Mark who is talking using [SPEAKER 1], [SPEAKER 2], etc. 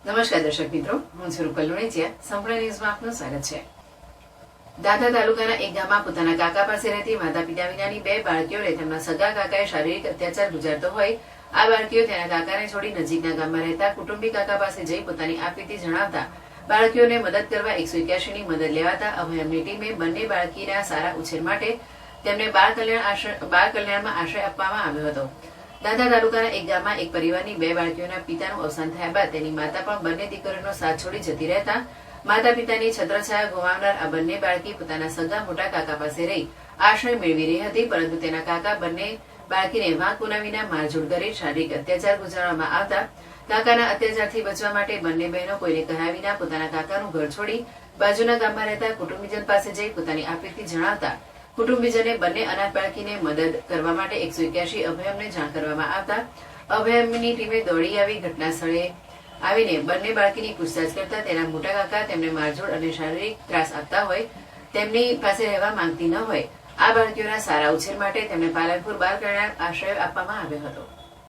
[SPEAKER 1] નમસ્કાર દર્શક મિત્રો, હું છું રૂપલ લુણીચિયા. સંપૂર્ણ ન્યૂઝમાં આપનું સ્વાગત છે. દાંતા તાલુકાના એક ગામમાં પોતાના કાકા પાસે રહેતી માતા પિતા વિનાની બે બાળકીઓને તેમના સગા કાકાએ શારીરિક અત્યાચાર ગુજારતો હોય આ બાળકીઓ તેના કાકાને છોડી નજીકના ગામમાં રહેતા કુટુંબી કાકા પાસે જઈ પોતાની આપવીતી જણાવતા બાળકીઓને મદદ કરવા 181 ની મદદ લેવાતા અભયમની ટીમે બંને બાળકીના સારા ઉછેર માટે તેમને બાળ કલ્યાણમાં આશ્રય આપવામાં આવ્યો હતો. દાંતા તાલુકાના એક ગામમાં એક પરિવારની બે બાળકીઓના પિતાનું અવસાન થયા બાદ તેની માતા પણ બંને દીકરીઓનો સાથ છોડી જતી રહેતા માતા પિતાની છત્રછાયા ગુમાવનાર આ બંને બાળકી પોતાના સગા મોટા કાકા પાસે રહી આશ્રય મેળવી રહી હતી, પરંતુ તેના કાકા બંને બાળકીને વાંક ગુના વિના મારઝૂડ કરી શારીરિક અત્યાચાર ગુજારવામાં આવતા કાકાના અત્યાચારથી બચવા માટે બંને બહેનો કોઈને કહ્યા વિના પોતાના કાકાનું ઘર છોડી બાજુના ગામમાં રહેતા કુટુંબીજન પાસે જઈ પોતાની આપવીતી જણાવતા કુટુંબીજને બંને અનાથ બાળકીને મદદ કરવા માટે 181 અભયમને જાણ કરવામાં આવતા અભયમની ટીમે દોડી આવી ઘટના સ્થળે આવીને બંને બાળકીની પૂછતાછ કરતા તેના મોટા કાકા તેમને મારઝોડ અને શારીરિક ત્રાસ આપતા હોય તેમની પાસે રહેવા માંગતી ન હોય આ બાળકીઓના સારા ઉછેર માટે તેમને પાલનપુર બાળ કલ્યાણ આશ્રય આપવામાં આવ્યો હતો.